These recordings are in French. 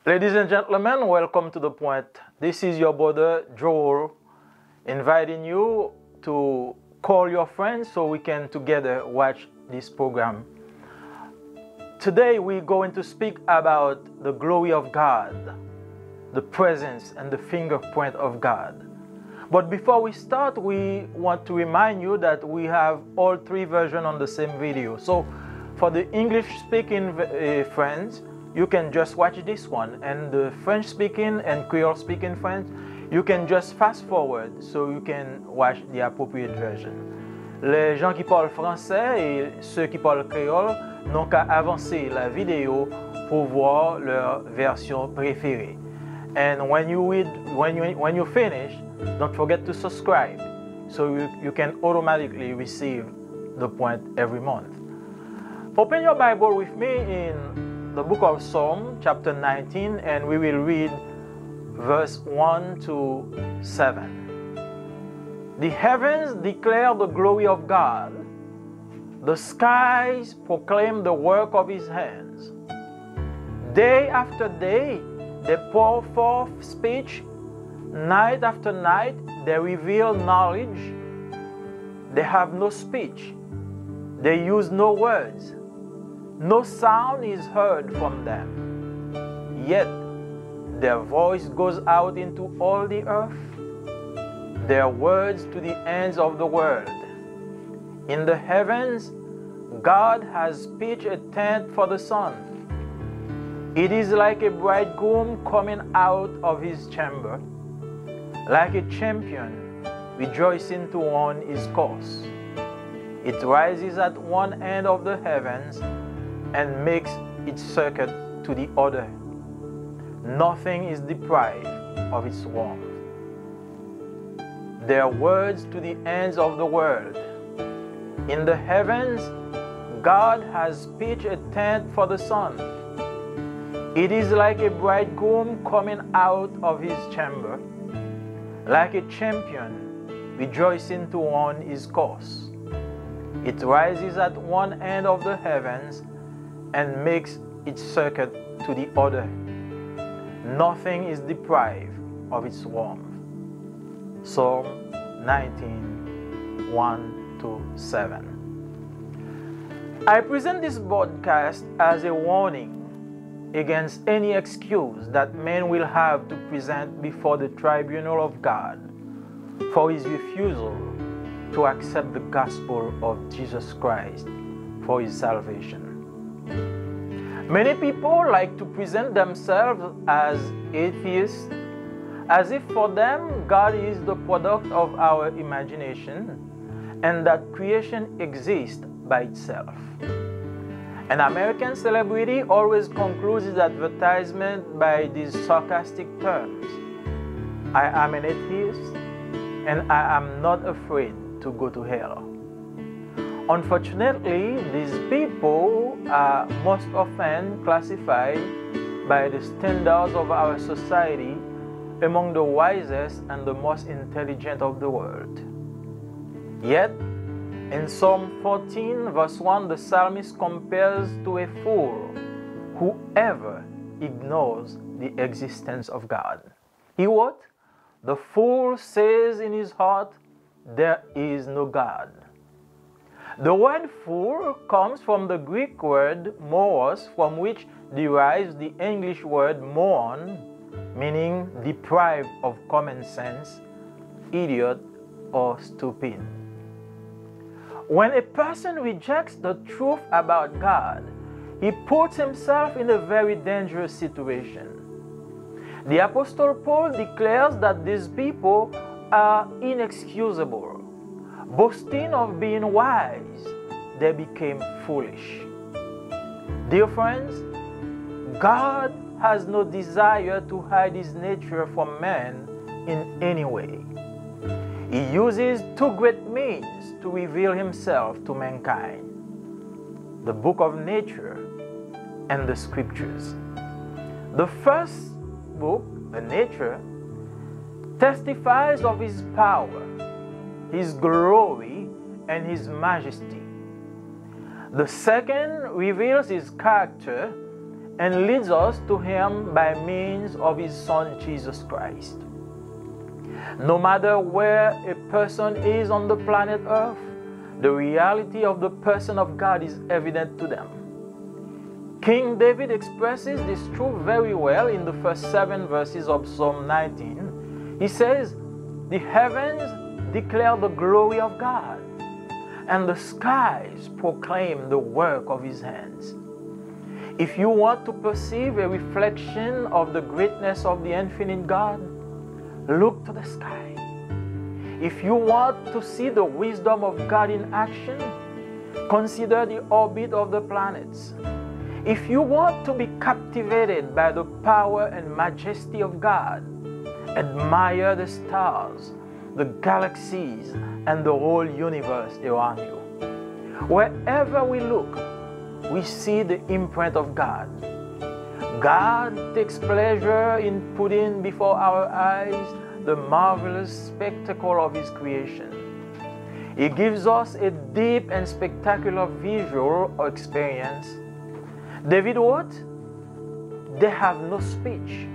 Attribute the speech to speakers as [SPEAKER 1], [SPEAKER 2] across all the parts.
[SPEAKER 1] Ladies and gentlemen, welcome to The Point. This is your brother Joel, inviting you to call your friends so we can together watch this program. Today we're going to speak about the glory of God, the presence and the fingerprint of God. But before we start, we want to remind you that we have all three versions on the same video. So for the English-speaking friends, you can just watch this one, and the French-speaking and Creole-speaking friends, you can just fast forward so you can watch the appropriate version. Les gens qui parlent français et ceux qui parlent créole n'ont qu'à avancer la vidéo pour voir leur version préférée. And when you finish, don't forget to subscribe so you can automatically receive The Point every month. Open your Bible with me in the book of Psalm, chapter 19, and we will read verse 1 to 7. The heavens declare the glory of God. The skies proclaim the work of His hands. Day after day, they pour forth speech. Night after night, they reveal knowledge. They have no speech. They use no words. No sound is heard from them. Yet their voice goes out into all the earth, their words to the ends of the world. In the heavens, God has pitched a tent for the sun. It is like a bridegroom coming out of his chamber, like a champion rejoicing to run his course. It rises at one end of the heavens and makes its circuit to the other. Nothing is deprived of its warmth. Their words to the ends of the world. In the heavens, God has pitched a tent for the sun. It is like a bridegroom coming out of his chamber, like a champion rejoicing to run his course. It rises at one end of the heavens and makes its circuit to the other. Nothing is deprived of its warmth. Psalm 19, 1 to 7. I present this broadcast as a warning against any excuse that man will have to present before the tribunal of God for his refusal to accept the gospel of Jesus Christ for his salvation. Many people like to present themselves as atheists, as if for them God is the product of our imagination and that creation exists by itself. An American celebrity always concludes his advertisement by these sarcastic terms: I am an atheist and I am not afraid to go to hell. Unfortunately, these people are most often classified by the standards of our society among the wisest and the most intelligent of the world. Yet, in Psalm 14, verse 1, the psalmist compares to a fool whoever ignores the existence of God. He wrote, "The fool says in his heart, there is no God." The word fool comes from the Greek word moros, from which derives the English word moron, meaning deprived of common sense, idiot, or stupid. When a person rejects the truth about God, he puts himself in a very dangerous situation. The Apostle Paul declares that these people are inexcusable. Boasting of being wise, they became foolish. Dear friends, God has no desire to hide His nature from man in any way. He uses two great means to reveal Himself to mankind: the book of nature and the scriptures. The first book, the nature, testifies of His power, His glory, and His majesty. The second reveals His character and leads us to Him by means of His Son, Jesus Christ. No matter where a person is on the planet Earth, the reality of the person of God is evident to them. King David expresses this truth very well in the first 7 verses of Psalm 19. He says, "The heavens declare the glory of God, and the skies proclaim the work of His hands." If you want to perceive a reflection of the greatness of the infinite God, look to the sky. If you want to see the wisdom of God in action, consider the orbit of the planets. If you want to be captivated by the power and majesty of God, admire the stars, the galaxies, and the whole universe around you. Wherever we look, we see the imprint of God. God takes pleasure in putting before our eyes the marvelous spectacle of His creation. He gives us a deep and spectacular visual experience. David wrote, "They have no speech,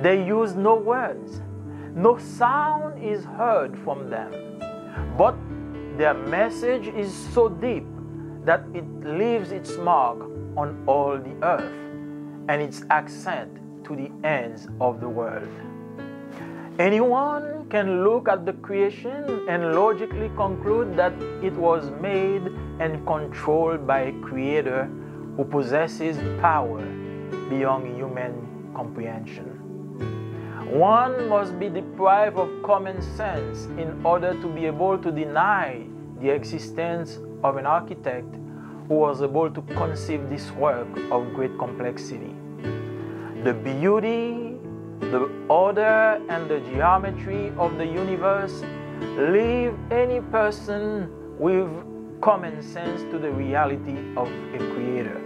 [SPEAKER 1] they use no words, no sound is heard from them, but their message is so deep that it leaves its mark on all the earth, and its accent to the ends of the world." Anyone can look at the creation and logically conclude that it was made and controlled by a creator who possesses power beyond human comprehension. One must be deprived of common sense in order to be able to deny the existence of an architect who was able to conceive this work of great complexity. The beauty, the order, and the geometry of the universe leave any person with common sense to the reality of a creator.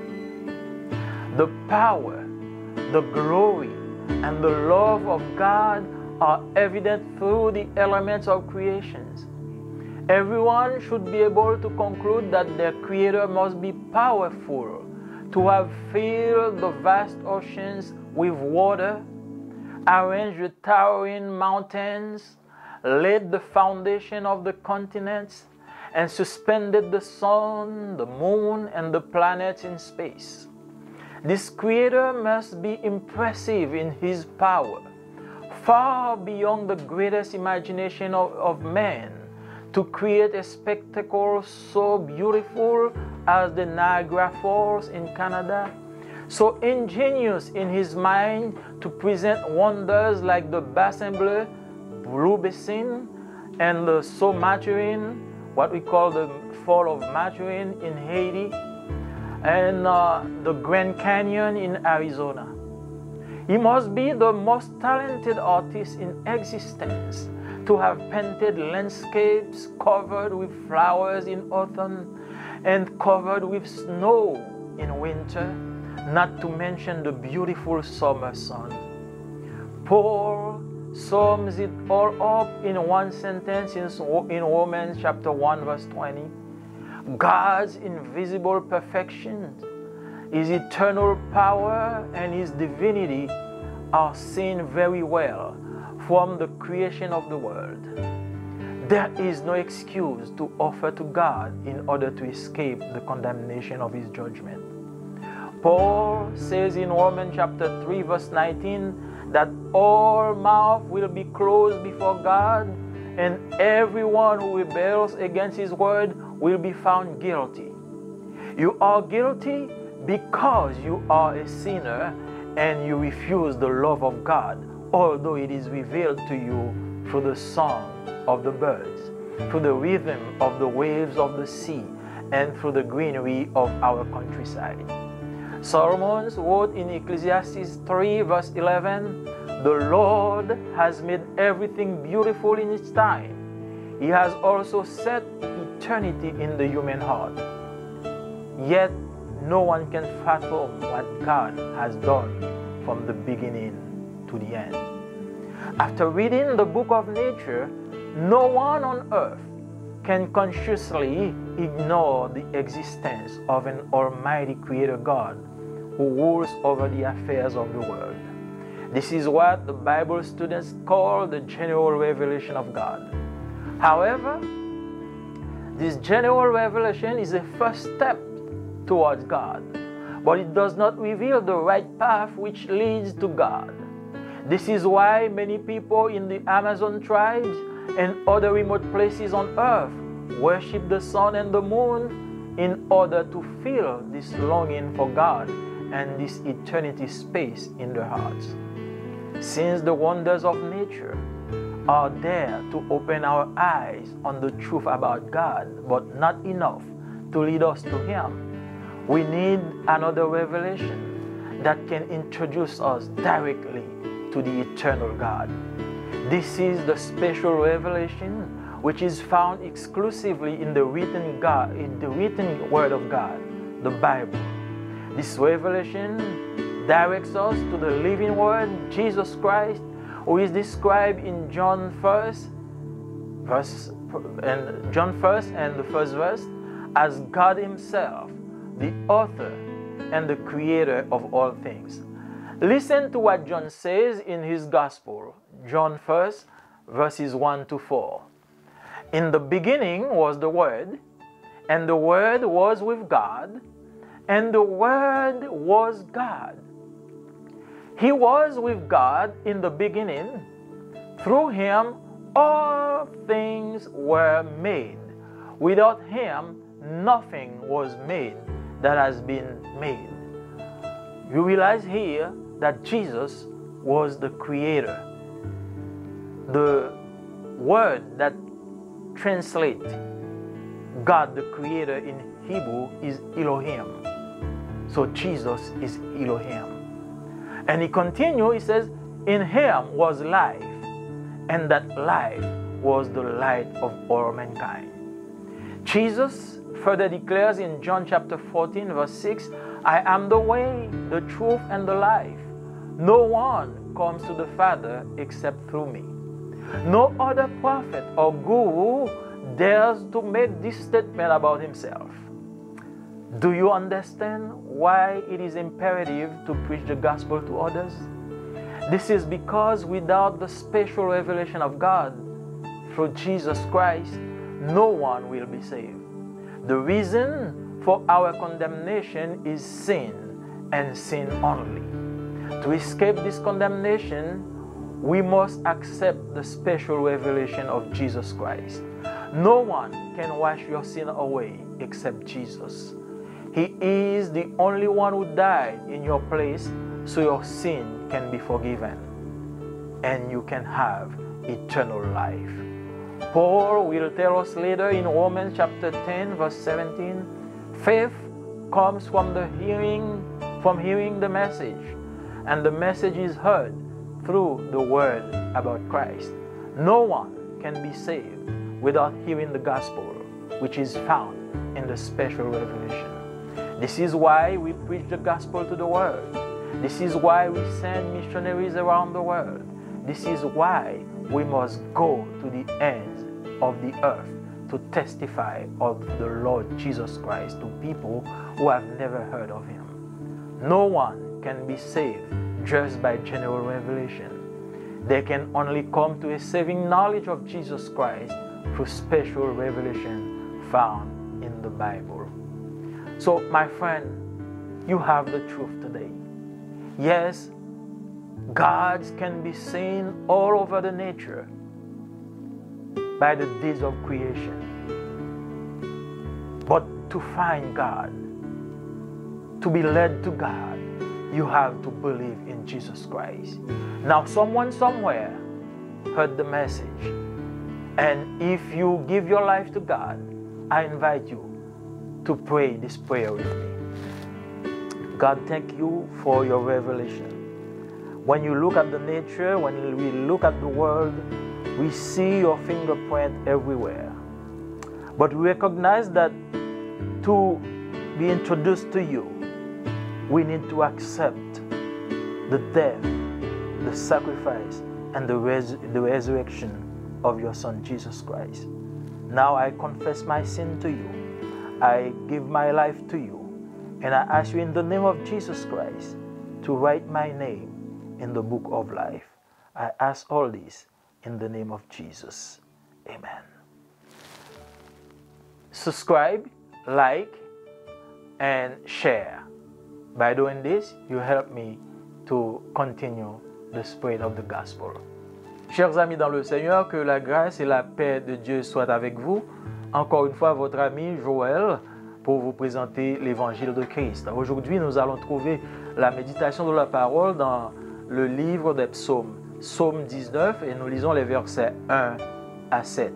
[SPEAKER 1] The power, the glory, and the love of God are evident through the elements of creations. Everyone should be able to conclude that their creator must be powerful to have filled the vast oceans with water, arranged the towering mountains, laid the foundation of the continents, and suspended the sun, the moon, and the planets in space. This creator must be impressive in his power, far beyond the greatest imagination of man, to create a spectacle so beautiful as the Niagara Falls in Canada, so ingenious in his mind to present wonders like the Bassin Bleu, Blue Basin, and the Sault Maturin, what we call the Fall of Maturin in Haiti, and the Grand Canyon in Arizona. He must be the most talented artist in existence to have painted landscapes covered with flowers in autumn and covered with snow in winter, not to mention the beautiful summer sun. Paul sums it all up in one sentence in Romans chapter 1 verse 20. God's invisible perfection, His eternal power, and His divinity are seen very well from the creation of the world. There is no excuse to offer to God in order to escape the condemnation of His judgment. Paul says in Romans chapter 3 verse 19 that all mouth will be closed before God, and everyone who rebels against His word will be found guilty. You are guilty because you are a sinner and you refuse the love of God, although it is revealed to you through the song of the birds, through the rhythm of the waves of the sea, and through the greenery of our countryside. Solomon wrote in Ecclesiastes 3 verse 11, "The Lord has made everything beautiful in its time. He has also set eternity in the human heart. Yet no one can fathom what God has done from the beginning to the end." After reading the book of nature, no one on earth can consciously ignore the existence of an almighty creator God who rules over the affairs of the world. This is what the Bible students call the general revelation of God. However, this general revelation is a first step towards God, but it does not reveal the right path which leads to God. This is why many people in the Amazon tribes and other remote places on earth worship the sun and the moon in order to feel this longing for God and this eternity space in their hearts. Since the wonders of nature are there to open our eyes on the truth about God, but not enough to lead us to Him, we need another revelation that can introduce us directly to the eternal God. This is the special revelation which is found exclusively in the written Word of God, the Bible. This revelation directs us to the living Word, Jesus Christ, who is described in John 1st and the first verse as God Himself, the author and the creator of all things. Listen to what John says in his Gospel, John 1st, verses 1 to 4. In the beginning was the Word, and the Word was with God, and the Word was God. He was with God in the beginning. Through Him all things were made. Without Him nothing was made that has been made. You realize here that Jesus was the Creator. The word that translates God the Creator in Hebrew is Elohim. So Jesus is Elohim. And he continues, he says, in Him was life, and that life was the light of all mankind. Jesus further declares in John chapter 14, verse 6, I am the way, the truth, and the life. No one comes to the Father except through me. No other prophet or guru dares to make this statement about himself. Do you understand why it is imperative to preach the gospel to others? This is because without the special revelation of God through Jesus Christ, no one will be saved. The reason for our condemnation is sin, and sin only. To escape this condemnation, we must accept the special revelation of Jesus Christ. No one can wash your sin away except Jesus. He is the only one who died in your place so your sin can be forgiven and you can have eternal life. Paul will tell us later in Romans chapter 10 verse 17, faith comes from hearing the message, and the message is heard through the word about Christ. No one can be saved without hearing the gospel, which is found in the special revelation. This is why we preach the gospel to the world. This is why we send missionaries around the world. This is why we must go to the ends of the earth to testify of the Lord Jesus Christ to people who have never heard of Him. No one can be saved just by general revelation. They can only come to a saving knowledge of Jesus Christ through special revelation found in the Bible. So, my friend, you have the truth today. Yes, gods can be seen all over the nature by the deeds of creation. But to find God, to be led to God, you have to believe in Jesus Christ. Now, someone somewhere heard the message, and if you give your life to God, I invite you to pray this prayer with me. God, thank you for your revelation. When you look at the nature, when we look at the world, we see your fingerprint everywhere. But we recognize that to be introduced to you, we need to accept the death, the sacrifice, and the resurrection of your Son, Jesus Christ. Now I confess my sin to you. I give my life to you, And I ask you in the name of Jesus Christ to write my name in the book of life. I ask all this in the name of Jesus. Amen. Subscribe, like, and share. By doing this, you help me to continue the spread of the gospel. Chers amis dans le Seigneur, que la grâce et la paix de Dieu soient avec vous. Encore une fois, votre ami Joël pour vous présenter l'évangile de Christ. Aujourd'hui, nous allons trouver la méditation de la parole dans le livre des psaumes, psaume 19, et nous lisons les versets 1 à 7.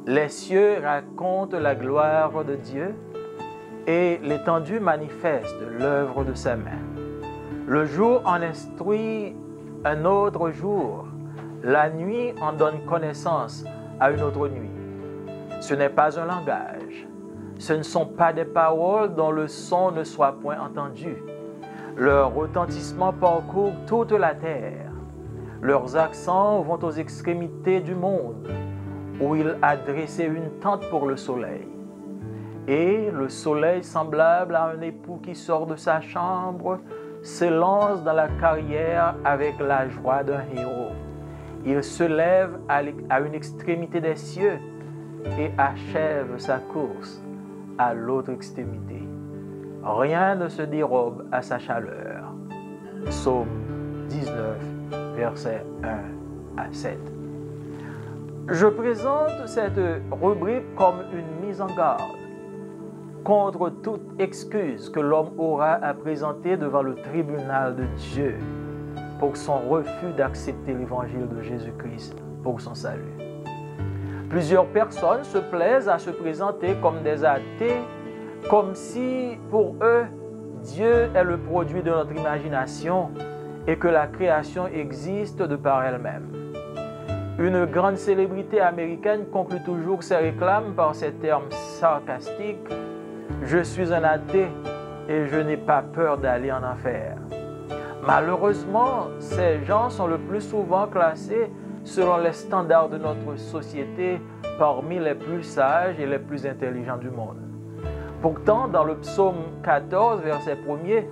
[SPEAKER 1] Les cieux racontent la gloire de Dieu et l'étendue manifeste l'œuvre de ses mains. Le jour en instruit un autre jour, la nuit en donne connaissance à une autre nuit. Ce n'est pas un langage, ce ne sont pas des paroles dont le son ne soit point entendu. Leur retentissement parcourt toute la terre. Leurs accents vont aux extrémités du monde, où il a dressé une tente pour le soleil. Et le soleil, semblable à un époux qui sort de sa chambre, s'élance dans la carrière avec la joie d'un héros. Il se lève à une extrémité des cieux et achève sa course à l'autre extrémité. Rien ne se dérobe à sa chaleur. Psaume 19, versets 1 à 7. Je présente cette rubrique comme une mise en garde contre toute excuse que l'homme aura à présenter devant le tribunal de Dieu pour son refus d'accepter l'évangile de Jésus-Christ pour son salut. Plusieurs personnes se plaisent à se présenter comme des athées, comme si pour eux, Dieu est le produit de notre imagination et que la création existe de par elle-même. Une grande célébrité américaine conclut toujours ses réclames par ces termes sarcastiques: « Je suis un athée et je n'ai pas peur d'aller en enfer ». Malheureusement, ces gens sont le plus souvent classés selon les standards de notre société parmi les plus sages et les plus intelligents du monde. Pourtant, dans le psaume 14, verset 1er,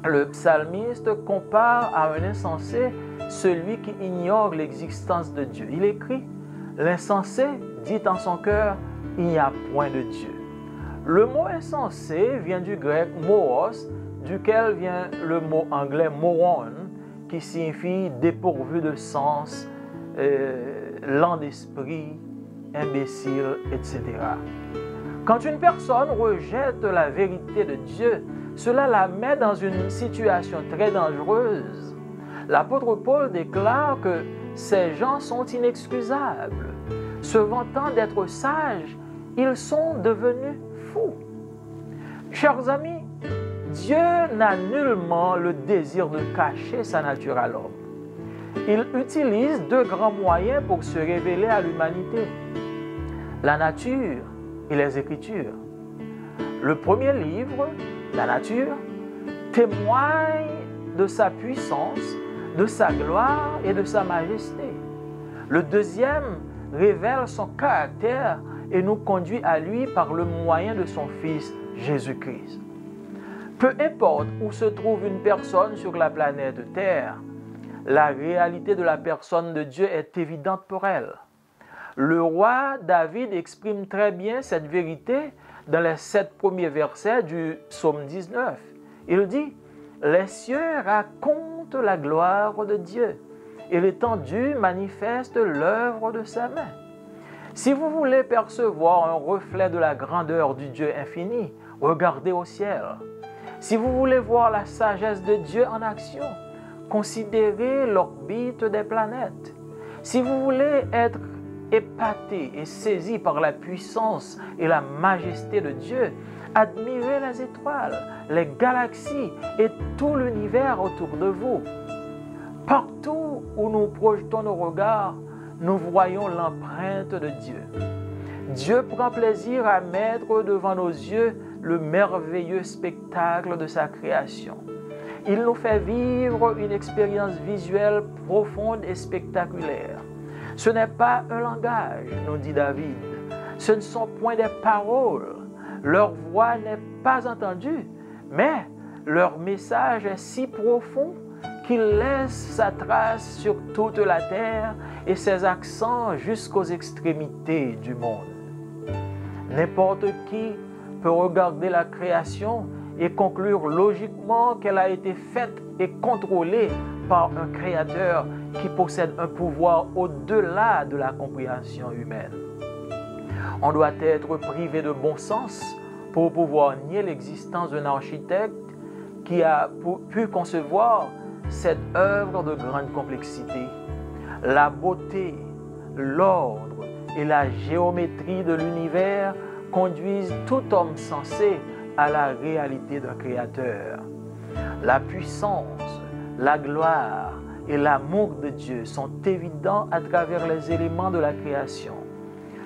[SPEAKER 1] le psalmiste compare à un insensé celui qui ignore l'existence de Dieu. Il écrit: « L'insensé dit en son cœur, il n'y a point de Dieu. » Le mot insensé vient du grec moros, duquel vient le mot anglais moron, qui signifie dépourvu de sens, lent d'esprit, imbécile, etc. Quand une personne rejette la vérité de Dieu, cela la met dans une situation très dangereuse. L'apôtre Paul déclare que ces gens sont inexcusables. Se vantant d'être sages, ils sont devenus fous. Chers amis, Dieu n'a nullement le désir de cacher sa nature à l'homme. Il utilise deux grands moyens pour se révéler à l'humanité: la nature et les Écritures. Le premier livre, la nature, témoigne de sa puissance, de sa gloire et de sa majesté. Le deuxième révèle son caractère et nous conduit à lui par le moyen de son Fils Jésus-Christ. Peu importe où se trouve une personne sur la planète Terre, la réalité de la personne de Dieu est évidente pour elle. Le roi David exprime très bien cette vérité dans les 7 premiers versets du psaume 19. Il dit: « Les cieux racontent la gloire de Dieu et l'étendue manifeste l'œuvre de sa main. » Si vous voulez percevoir un reflet de la grandeur du Dieu infini, regardez au ciel. Si vous voulez voir la sagesse de Dieu en action, considérez l'orbite des planètes. Si vous voulez être épaté et saisi par la puissance et la majesté de Dieu, admirez les étoiles, les galaxies et tout l'univers autour de vous. Partout où nous projetons nos regards, nous voyons l'empreinte de Dieu. Dieu prend plaisir à mettre devant nos yeux le merveilleux spectacle de sa création. Il nous fait vivre une expérience visuelle profonde et spectaculaire. Ce n'est pas un langage, nous dit David. Ce ne sont point des paroles. Leur voix n'est pas entendue, Mais leur message est si profond qu'il laisse sa trace sur toute la terre et ses accents jusqu'aux extrémités du monde. N'importe qui peut regarder la création et conclure logiquement qu'elle a été faite et contrôlée par un créateur qui possède un pouvoir au-delà de la compréhension humaine. On doit être privé de bon sens pour pouvoir nier l'existence d'un architecte qui a pu concevoir cette œuvre de grande complexité. La beauté, l'ordre et la géométrie de l'univers conduisent tout homme sensé à la réalité d'un créateur. La puissance, la gloire et l'amour de Dieu sont évidents à travers les éléments de la création.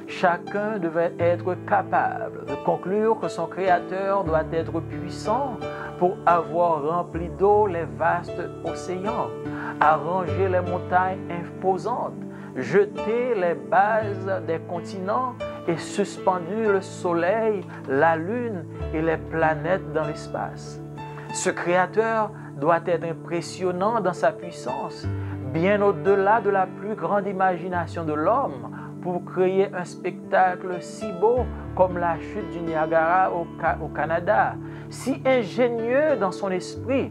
[SPEAKER 1] Chacun devait être capable de conclure que son créateur doit être puissant pour avoir rempli d'eau les vastes océans, arrangé les montagnes imposantes, jeté les bases des continents et suspendu le soleil, la lune et les planètes dans l'espace. Ce créateur doit être impressionnant dans sa puissance, bien au-delà de la plus grande imagination de l'homme, pour créer un spectacle si beau comme la chute du Niagara au Canada, si ingénieux dans son esprit,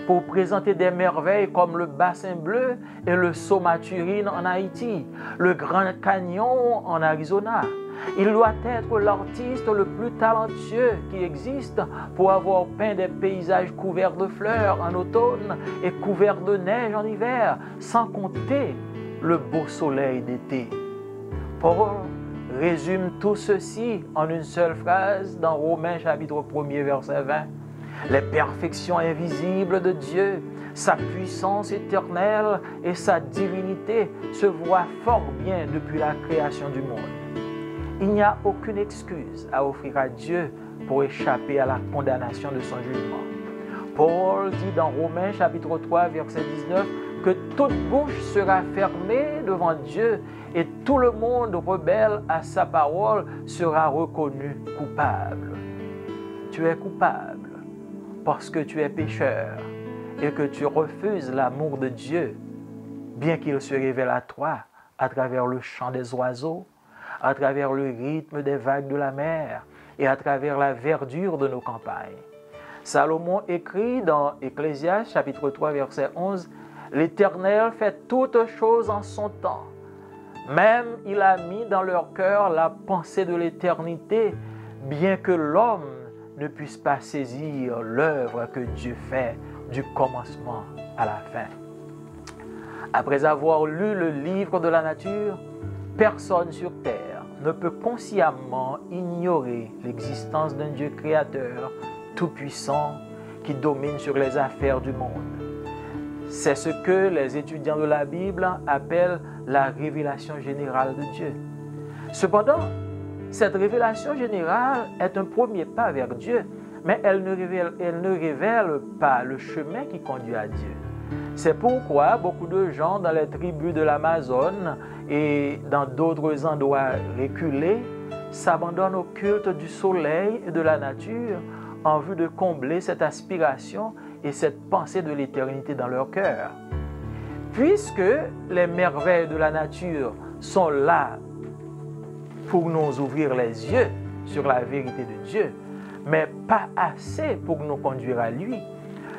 [SPEAKER 1] pour présenter des merveilles comme le bassin bleu et le saut Maturin en Haïti, le Grand Canyon en Arizona. Il doit être l'artiste le plus talentueux qui existe pour avoir peint des paysages couverts de fleurs en automne et couverts de neige en hiver, sans compter le beau soleil d'été. Paul résume tout ceci en une seule phrase dans Romains chapitre 1er verset 20. Les perfections invisibles de Dieu, sa puissance éternelle et sa divinité se voient fort bien depuis la création du monde. Il n'y a aucune excuse à offrir à Dieu pour échapper à la condamnation de son jugement. Paul dit dans Romains chapitre 3 verset 19 que toute bouche sera fermée devant Dieu et tout le monde rebelle à sa parole sera reconnu coupable. Tu es coupable parce que tu es pécheur et que tu refuses l'amour de Dieu, bien qu'il se révèle à toi à travers le chant des oiseaux, à travers le rythme des vagues de la mer et à travers la verdure de nos campagnes. Salomon écrit dans Ecclésiaste chapitre 3 verset 11, « L'Éternel fait toutes choses en son temps. Même il a mis dans leur cœur la pensée de l'éternité, bien que l'homme ne puisse pas saisir l'œuvre que Dieu fait du commencement à la fin. » Après avoir lu le livre de la nature, personne sur terre ne peut consciemment ignorer l'existence d'un Dieu créateur tout-puissant qui domine sur les affaires du monde. C'est ce que les étudiants de la Bible appellent la révélation générale de Dieu. Cependant, cette révélation générale est un premier pas vers Dieu, mais elle ne révèle pas le chemin qui conduit à Dieu. C'est pourquoi beaucoup de gens dans les tribus de l'Amazone et dans d'autres endroits reculés s'abandonnent au culte du soleil et de la nature en vue de combler cette aspiration et cette pensée de l'éternité dans leur cœur. Puisque les merveilles de la nature sont là pour nous ouvrir les yeux sur la vérité de Dieu, mais pas assez pour nous conduire à lui,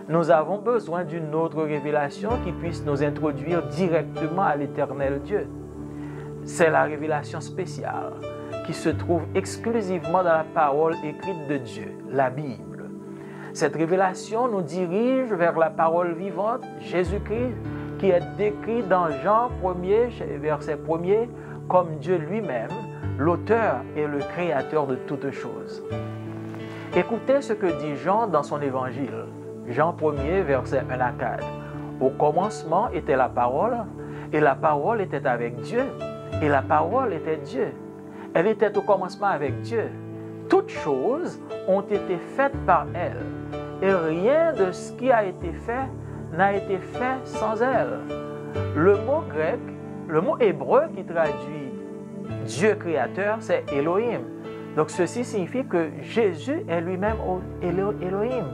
[SPEAKER 1] nous avons besoin d'une autre révélation qui puisse nous introduire directement à l'éternel Dieu. C'est la révélation spéciale qui se trouve exclusivement dans la parole écrite de Dieu, la Bible. Cette révélation nous dirige vers la parole vivante, Jésus-Christ, qui est décrit dans Jean 1er, verset 1er, comme Dieu lui-même, l'auteur et le créateur de toutes choses. Écoutez ce que dit Jean dans son évangile. Jean 1er, verset 1 à 4. Au commencement était la parole, et la parole était avec Dieu, et la parole était Dieu. Elle était au commencement avec Dieu. Toutes choses ont été faites par elle, et rien de ce qui a été fait n'a été fait sans elle. Le mot grec, le mot hébreu qui traduit Dieu créateur, c'est Elohim. Donc ceci signifie que Jésus est lui-même Elohim,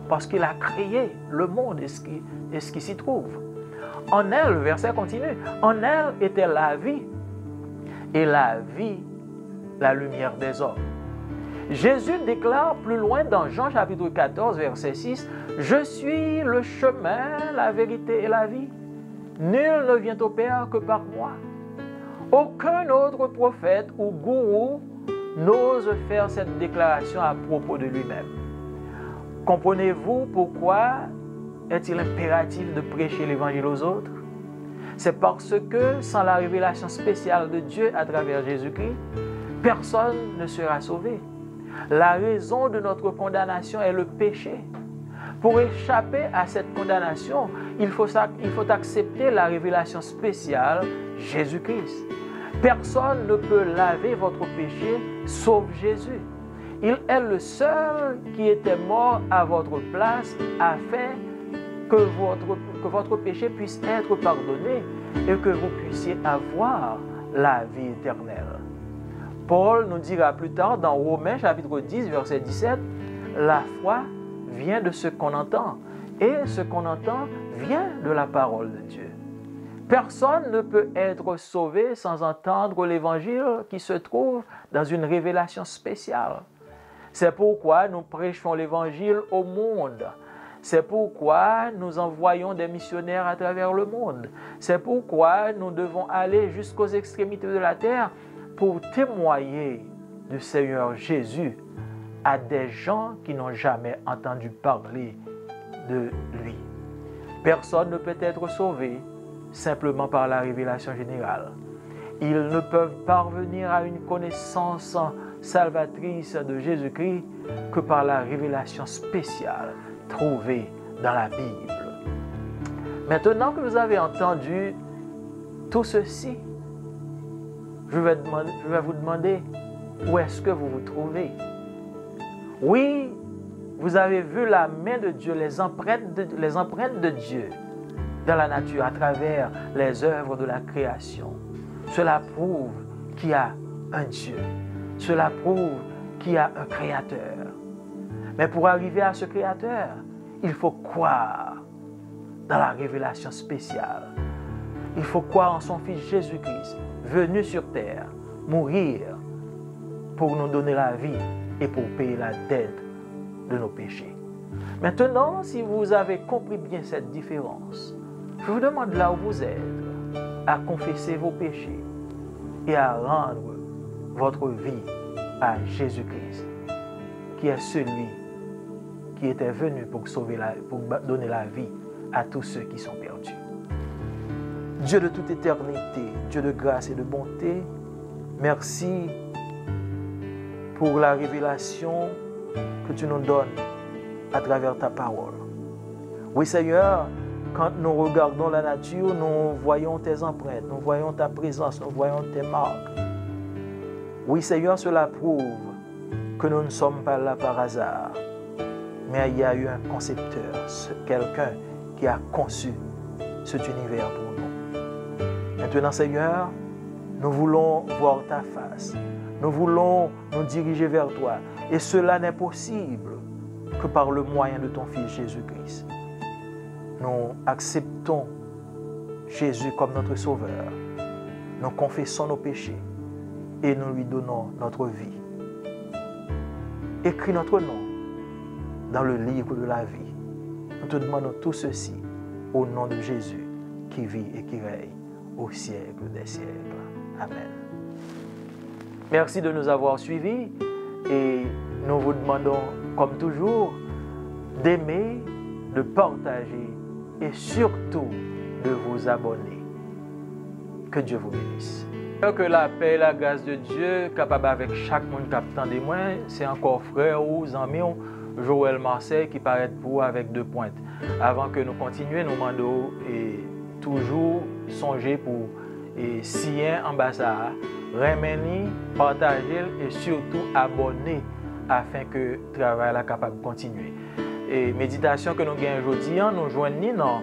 [SPEAKER 1] parce qu'il a créé le monde et ce qui s'y trouve. En elle, le verset continue, en elle était la vie, et la vie, la lumière des hommes. Jésus déclare plus loin dans Jean chapitre 14, verset 6, « Je suis le chemin, la vérité et la vie. Nul ne vient au Père que par moi. » Aucun autre prophète ou gourou n'ose faire cette déclaration à propos de lui-même. Comprenez-vous pourquoi est-il impératif de prêcher l'évangile aux autres? C'est parce que sans la révélation spéciale de Dieu à travers Jésus-Christ, personne ne sera sauvé. La raison de notre condamnation est le péché. Pour échapper à cette condamnation, il faut accepter la révélation spéciale, Jésus-Christ. Personne ne peut laver votre péché sauf Jésus. Il est le seul qui était mort à votre place afin que votre péché puisse être pardonné et que vous puissiez avoir la vie éternelle. Paul nous dira plus tard dans Romains chapitre 10, verset 17, « La foi vient de ce qu'on entend, et ce qu'on entend vient de la parole de Dieu. » Personne ne peut être sauvé sans entendre l'évangile qui se trouve dans une révélation spéciale. C'est pourquoi nous prêchons l'évangile au monde. C'est pourquoi nous envoyons des missionnaires à travers le monde. C'est pourquoi nous devons aller jusqu'aux extrémités de la terre pour témoigner du Seigneur Jésus à des gens qui n'ont jamais entendu parler de lui. Personne ne peut être sauvé simplement par la révélation générale. Ils ne peuvent parvenir à une connaissance salvatrice de Jésus-Christ que par la révélation spéciale trouvée dans la Bible. Maintenant que vous avez entendu tout ceci, je vais vous demander où est-ce que vous vous trouvez. Oui, vous avez vu la main de Dieu, les empreintes de Dieu dans la nature à travers les œuvres de la création. Cela prouve qu'il y a un Dieu. Cela prouve qu'il y a un Créateur. Mais pour arriver à ce Créateur, il faut croire dans la révélation spéciale. Il faut croire en son Fils Jésus-Christ, venu sur terre, mourir pour nous donner la vie et pour payer la dette de nos péchés. Maintenant, si vous avez compris bien cette différence, je vous demande là où vous êtes à confesser vos péchés et à rendre votre vie à Jésus-Christ, qui est celui qui était venu pour donner la vie à tous ceux qui sont perdus. Dieu de toute éternité, Dieu de grâce et de bonté, merci pour la révélation que tu nous donnes à travers ta parole. Oui Seigneur, quand nous regardons la nature, nous voyons tes empreintes, nous voyons ta présence, nous voyons tes marques. Oui Seigneur, cela prouve que nous ne sommes pas là par hasard, mais il y a eu un concepteur, quelqu'un qui a conçu cet univers pour nous. Maintenant Seigneur, nous voulons voir ta face, nous voulons nous diriger vers toi, et cela n'est possible que par le moyen de ton Fils Jésus-Christ. Nous acceptons Jésus comme notre Sauveur. Nous confessons nos péchés et nous lui donnons notre vie. Écris notre nom dans le livre de la vie. Nous te demandons tout ceci au nom de Jésus qui vit et qui règne au siècle des siècles. Amen. Merci de nous avoir suivis et nous vous demandons, comme toujours, d'aimer, de partager et surtout de vous abonner. Que Dieu vous bénisse. Que la paix et la grâce de Dieu, capable avec chaque monde qui attend des moins, c'est encore frère ou amis, Joël Marseille qui paraît pour vous avec 2 pointes. Avant que nous continuions, nous demandons toujours songer pour sien ambassade, remercier, partager et surtout abonner afin que le travail soit capable de continuer. Et méditation que nous gagnons aujourd'hui, nous joignons dans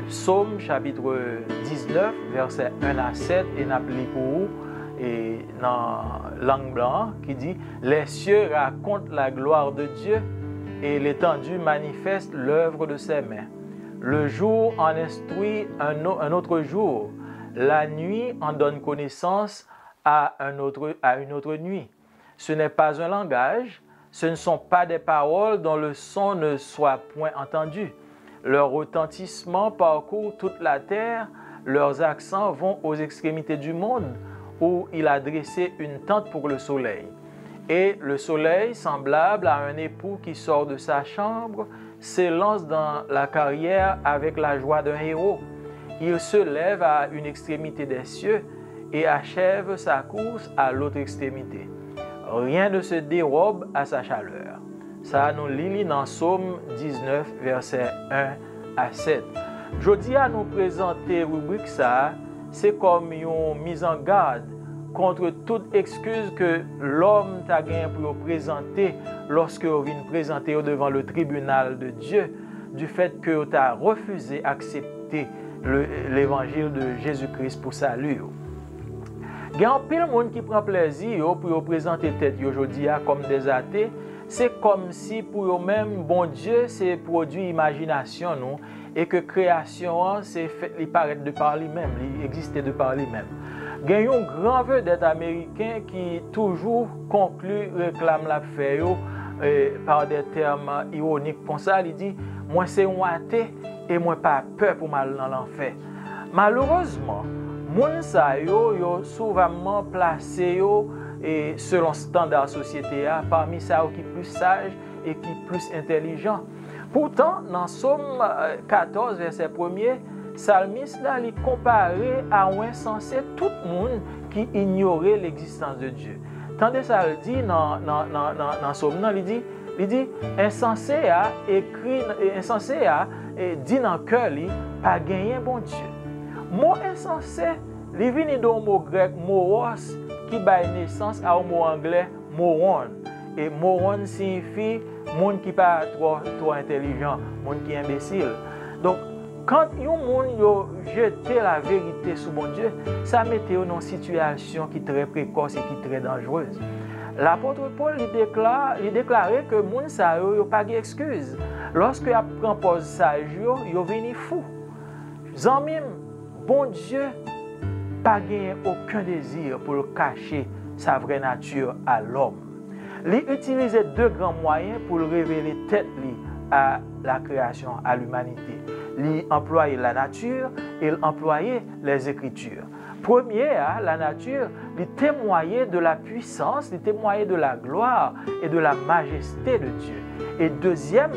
[SPEAKER 1] Psaume chapitre 19, versets 1 à 7, et nous appelons pour vous, et dans langue blanche qui dit les cieux racontent la gloire de Dieu et l'étendue manifeste l'œuvre de ses mains. Le jour en instruit un autre jour, la nuit en donne connaissance à une autre nuit. Ce n'est pas un langage, ce ne sont pas des paroles dont le son ne soit point entendu. Leur retentissement parcourt toute la terre, leurs accents vont aux extrémités du monde, où il a dressé une tente pour le soleil. Et le soleil, semblable à un époux qui sort de sa chambre, s'élance dans la carrière avec la joie d'un héros. Il se lève à une extrémité des cieux et achève sa course à l'autre extrémité. Rien ne se dérobe à sa chaleur. Ça nous lit dans Psaume 19, versets 1 à 7. Je dis à nous présenter rubrique ça, c'est comme une mise en garde contre toute excuse que l'homme t'a gagné pour présenter lorsque vous venez présenter devant le tribunal de Dieu, du fait que tu as refusé d'accepter l'évangile de Jésus-Christ pour salut. Il y a un pile monde qui prend plaisir pour présenter tête aujourd'hui comme des athées. C'est comme si pour eux-mêmes, bon Dieu, c'est produit imagination, non? Et que création, c'est fait, il paraît de par lui-même, il existait de par lui-même. Il y a un grand vedette américain qui toujours conclut, réclame la fait par des termes ironiques comme ça. Il dit, moi c'est un athée et moi pas peur pour mal dans l'enfer. Malheureusement, moun sa yo souvent placé et selon standard société parmi ça qui plus sage et qui plus intelligent. Pourtant, dans Psaume 14, verset 1er, Psalmiste là, il comparé à un insensé tout le monde qui ignorait l'existence de Dieu. Tandis ça le dit dans Psaume, il dit insensé a écrit, insensé a dit dans le cœur, pas gagner bon Dieu. Mot insensé, il vient d'un mot grec moros qui donne naissance à un mot anglais moron. Et moron signifie monde qui pas trop intelligent, monde qui est imbécile. Donc quand un monde jeté la vérité sur mon Dieu, ça mettait dans une situation qui est très précoce et qui est très dangereuse. L'apôtre Paul il déclarait que moun sa yo pas d'excuse. Lorsque il prend pause sage yo venu fou. Zanmim, bon Dieu pas gagné aucun désir pour cacher sa vraie nature à l'homme. Il utilisait deux grands moyens pour révéler tête à la création, à l'humanité. Il employait la nature et il employait les Écritures. Premier, la nature, il témoignait de la puissance, il témoignait de la gloire et de la majesté de Dieu. Et deuxième,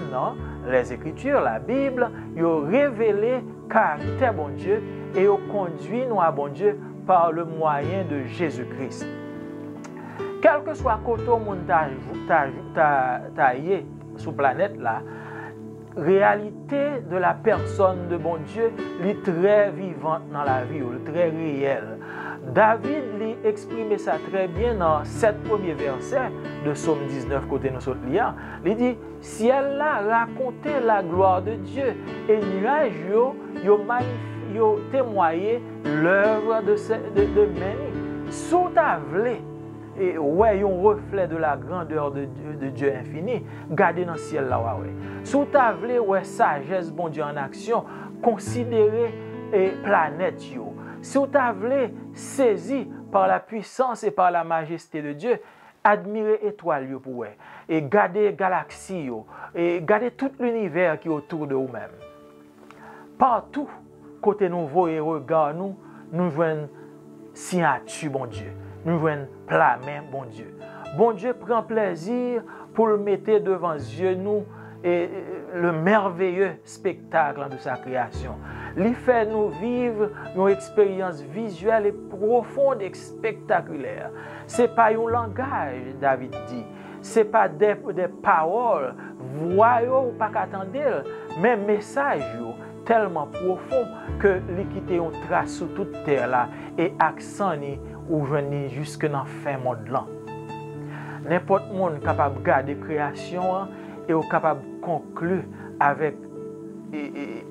[SPEAKER 1] les Écritures, la Bible, ils ont révélé le caractère bon Dieu et ils ont conduit nous à bon Dieu par le moyen de Jésus-Christ. Quel que soit le côté où taillé sur la planète, la réalité de la personne de bon Dieu est très vivante dans la vie, très réelle. David lui exprimé ça très bien dans 7 premiers versets de Psaume 19 côté nous autres liens. Il dit ciel là racontait la gloire de Dieu et nuages yo témoigné l'œuvre de main. Sous ta vlé et ouais un reflet de la grandeur de Dieu infini, gardez dans le ciel là ouais. Sous ta vlé ouais sagesse bon Dieu en action, considérez planète yo. Sous ta vlé saisi par la puissance et par la majesté de Dieu, admirez étoiles yo pour ouais et gardez galaxies yo et gardez tout l'univers qui est autour de vous-même. Partout côté nous voyons regard nous voyons signature bon Dieu. Nous voyons plat main, bon Dieu. Bon Dieu prend plaisir pour le mettre devant les yeux nous et le merveilleux spectacle de sa création. Il fait nous vivre une expérience visuelle et profonde et spectaculaire. Ce n'est pas un langage, David dit. Ce n'est pas des paroles, voix ou pas qu'attendre, mais message tellement profond que l'équité on trace sur toute terre là et accent ou venir jusque dans la fin monde là. N'importe monde capable de garder création et capable de conclure avec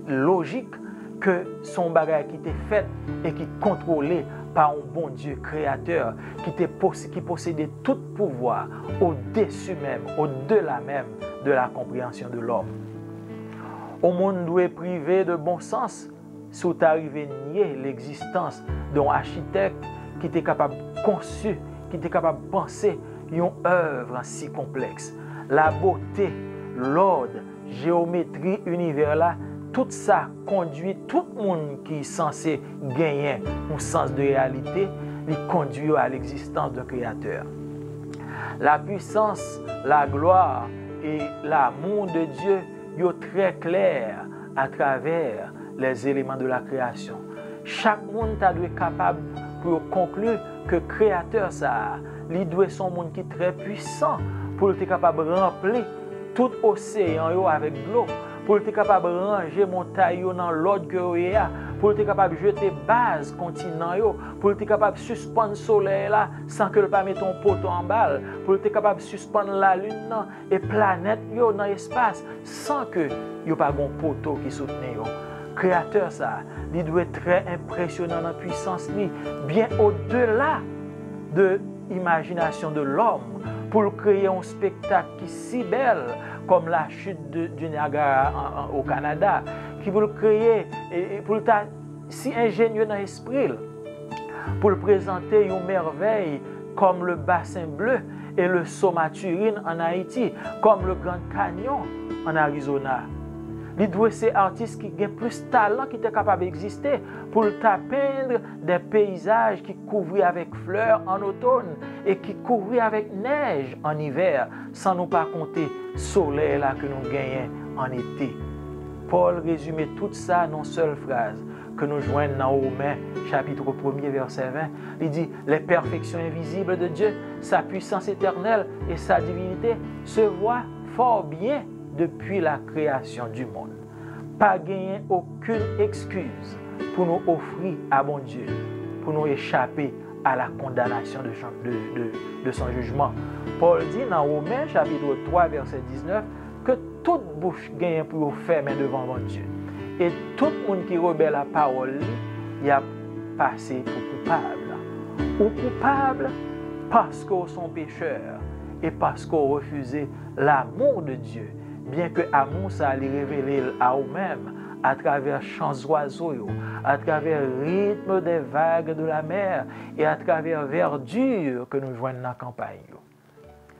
[SPEAKER 1] logique que son bagage qui était fait et qui contrôlé par un bon Dieu créateur qui possédait tout pouvoir au-dessus même, au-delà même de la compréhension de l'homme. Au monde doit privé de bon sens, si vous arrivez à nier l'existence d'un architecte qui était capable de conçu, qui était capable de penser une œuvre si complexe. La beauté, l'ordre, géométrie, univers là, tout ça conduit tout le monde qui est censé gagner un sens de réalité, il conduit à l'existence d'un créateur. La puissance, la gloire et l'amour de Dieu sont très clairs à travers les éléments de la création. Chaque monde doit être capable pour conclure que le créateur, il doit être un monde qui est très puissant pour être capable de remplir tout l'océan avec de l'eau, pour être capable de ranger montagne dans l'ordre que il y a, pour être capable de jeter base continent, pour être capable de suspendre le soleil là sans que le pas mette un poteau en balle, pour être capable de suspendre la lune et planète dans l'espace sans que il n'y ait pas un poteau qui soutient. Créateur il doit être très impressionnant dans la puissance, bien au-delà de l'imagination de l'homme, pour créer un spectacle qui est si belle comme la chute du Niagara au Canada, qui veut le créer et pour être si ingénieux dans l'esprit, pour le présenter une merveille comme le bassin bleu et le Somaturine en Haïti, comme le Grand Canyon en Arizona. Il doit être un artiste qui a plus de talent, qui est capable d'exister pour peindre des paysages qui couvrent avec fleurs en automne et qui couvrent avec neige en hiver, sans nous pas compter le soleil là que nous gagnons en été. Paul résumait tout ça dans une seule phrase que nous joignons dans Romains, chapitre 1er, verset 20. Il dit, les perfections invisibles de Dieu, sa puissance éternelle et sa divinité se voient fort bien depuis la création du monde. Pas gagner aucune excuse pour nous offrir à bon Dieu, pour nous échapper à la condamnation de son jugement. Paul dit dans Romains chapitre 3 verset 19 que toute bouche gagne pour fermer devant bon Dieu. Et tout le monde qui rebelle la parole, il a passé pour coupable. Ou coupable parce qu'ils sont pécheurs et parce qu'ils ont refusé l'amour de Dieu. Bien que l'amour, ça allait révéler à eux-mêmes à travers chants oiseaux, à travers le rythme des vagues de la mer et à travers verdure que nous joignons dans la campagne.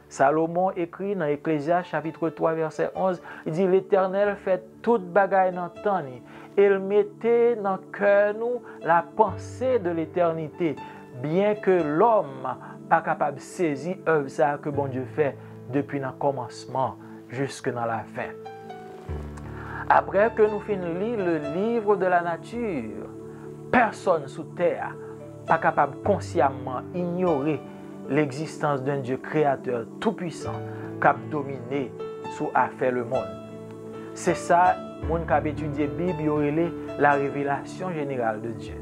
[SPEAKER 1] Salomon écrit dans Ecclésiaste chapitre 3 verset 11, il dit l'Éternel fait toute bagaille dans le temps et il mettait dans le cœur nous la pensée de l'éternité, bien que l'homme pas capable de saisir œuvre ça que bon Dieu fait depuis le commencement jusque dans la fin. Après que nous finissons de lire le livre de la nature, personne sous terre pas capable consciemment ignorer l'existence d'un Dieu créateur tout-puissant qui a dominé sous affaire le monde. C'est ça, mon qui a étudié la Bible, la révélation générale de Dieu.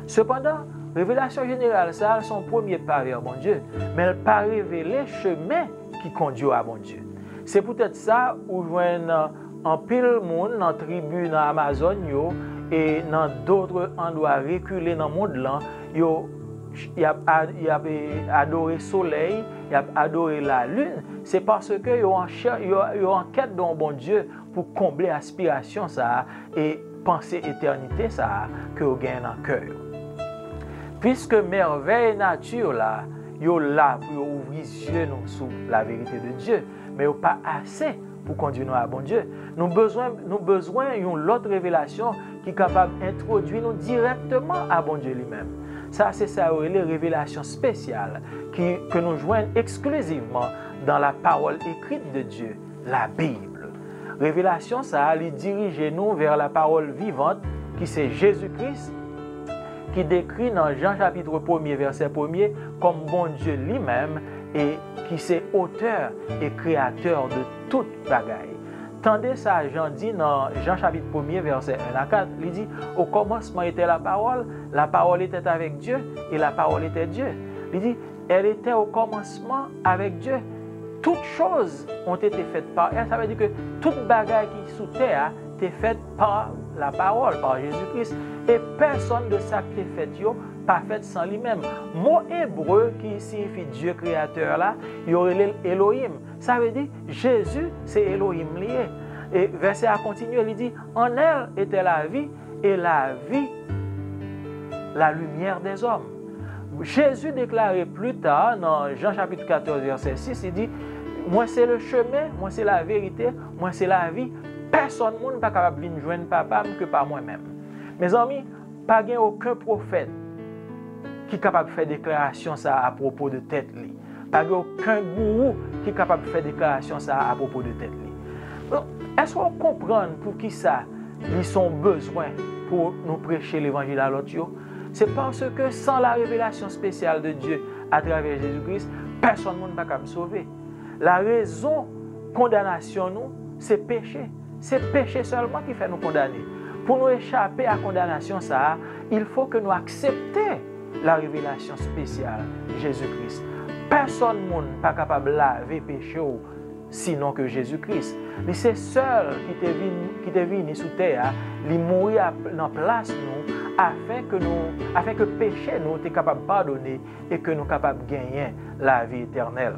[SPEAKER 1] Cependant, révélation générale, ça a son premier pas vers bon Dieu, mais elle n'a pas révélé le chemin qui conduit à bon Dieu. C'est peut-être ça où joignent en pile monde dans tribu dans Amazon et dans d'autres endroits reculés dans le monde là, il a adoré le soleil, il a adoré la lune. C'est parce que il en quête d'un bon Dieu pour combler l'aspiration ça et penser éternité ça que vous gagnez dans le cœur. Puisque merveille nature là, yo là pour ouvrir les yeux sur la vérité de Dieu, mais yo pas assez pour conduire nous à bon Dieu. Nous besoin d'une autre révélation qui est capable d'introduire nous directement à bon Dieu lui-même. Ça, c'est ça, les révélations spéciales que nous joignons exclusivement dans la parole écrite de Dieu, la Bible. Révélation, ça allait diriger nous vers la parole vivante qui c'est Jésus-Christ, qui décrit dans Jean chapitre 1er, verset 1er, comme bon Dieu lui-même et qui c'est auteur et créateur de toute bagaille. Tendez ça, Jean dit dans Jean chapitre 1er, verset 1 à 4, il dit, au commencement était la parole était avec Dieu et la parole était Dieu. Il dit, elle était au commencement avec Dieu. Toutes choses ont été faites par elle. Ça veut dire que toute bagaille qui est sous terre est faite par la parole, par Jésus-Christ. Et personne de ça qui est fait pas fait sans lui-même. Mot hébreu qui signifie Dieu créateur là, il y aurait Elohim. Ça veut dire Jésus, c'est Elohim lié. Et verset a continué, il dit, en elle était la vie, et la vie, la lumière des hommes. Jésus déclarait plus tard, dans Jean chapitre 14, verset 6, il dit, moi c'est le chemin, moi c'est la vérité, moi c'est la vie. Personne n'est pas capable de venir joindre papa que par moi-même. Mes amis, pas aucun prophète qui est capable de faire déclaration ça à propos de tête. Pas aucun gourou qui est capable de faire déclaration ça à propos de tête. Est-ce qu'on comprend pour qui ça, ils ont besoin pour nous prêcher l'évangile à l'autre? C'est parce que sans la révélation spéciale de Dieu à travers Jésus-Christ, personne ne peut me sauver. La raison de condamnation, c'est péché. C'est péché seulement qui fait nous condamner. Pour nous échapper à la condamnation, ça, il faut que nous acceptions la révélation spéciale de Jésus-Christ. Personne n'est pas capable de laver péché sinon que Jésus-Christ. Mais c'est seul qui est venu sous terre, il mourit en place nous, afin que péché nous soit capable de pardonner et que nous sommes capables de gagner la vie éternelle.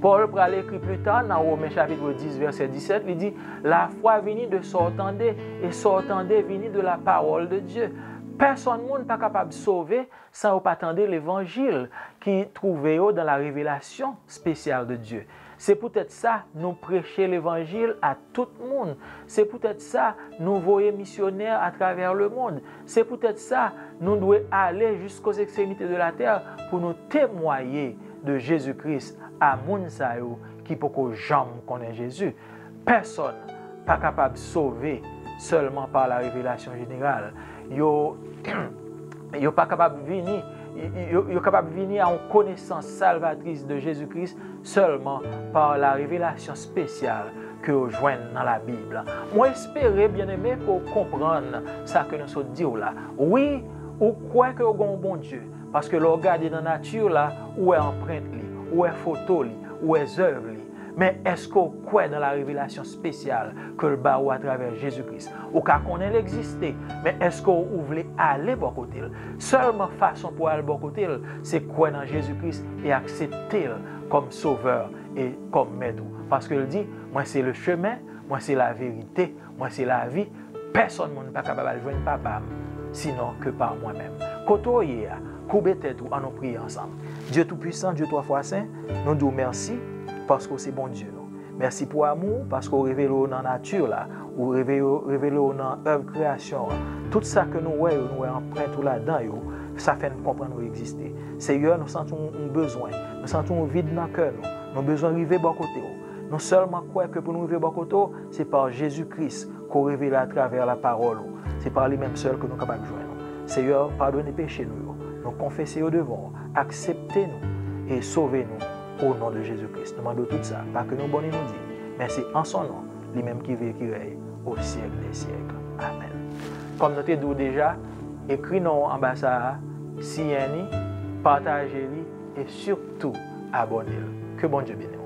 [SPEAKER 1] Paul va l'écrire plus tard dans Romains chapitre 10, verset 17, il dit, la foi vient de s'entendre et s'entendre vient de la parole de Dieu. Personne n'est pas capable de sauver sans pas attendre l'évangile qui trouvait dans la révélation spéciale de Dieu. C'est peut-être ça, nous prêcher l'évangile à tout le monde. C'est peut-être ça, nous voyer missionnaires à travers le monde. C'est peut-être ça, nous devons aller jusqu'aux extrémités de la terre pour nous témoigner de Jésus-Christ à Mounsayo qui peut que jamais connaît Jésus. Personne n'est pas capable de sauver seulement par la révélation générale. Yo pas capable de venir. Ils sont capables de venir à une connaissance salvatrice de Jésus-Christ seulement par la révélation spéciale que vous joignez dans la Bible. Moi, j'espère, bien aimé, pour comprendre ce que nous sommes dit là. Oui, ou croyez que vous avez un bon Dieu. Parce que vous regardez dans la nature, là, où est empreinte, où est photo, où est œuvre. Mais est-ce que vous croyez dans la révélation spéciale que le bas à travers Jésus-Christ? Ou qu'à qu'on ait existé, mais est-ce que vous voulez aller bon côté? Seulement façon pour aller bon côté, c'est croire dans Jésus-Christ et accepter comme sauveur et comme maître. Parce qu'il dit, moi c'est le chemin, moi c'est la vérité, moi c'est la vie. Personne n'est pas capable de joindre papa, sinon que par moi-même. Côtoyez, coupez tête en nous prier ensemble. Dieu Tout-Puissant, Dieu trois fois Saint, nous disons merci. Parce que c'est bon Dieu. Merci pour l'amour, parce qu'on révèle dans la nature, là, ou révèle dans l'œuvre création. Tout ça que nous voyons, nous empruntons là-dedans, ça fait nous comprendre nous exister. Seigneur, nous sentons un besoin, nous sentons un vide dans le cœur, nous avons besoin de arriver bon côté. Nous seulement croyons que pour nous arriver bon côté, c'est par Jésus-Christ qu'on révèle à travers la parole. C'est par lui-même seul que nous sommes capables de joindre. Seigneur, pardonnez les péchés, nous confessez au devant, acceptez-nous et sauvez-nous. Au nom de Jésus-Christ. Nous demandons tout ça, pas que nous bonnes nous dire, mais c'est en son nom, lui-même qui vit et qui règne au siècle des siècles. Amen. Comme nous t'avons déjà, écris-nous en bas ça, signez-nous, partagez-le et surtout abonnez-le. Que bon Dieu bénisse.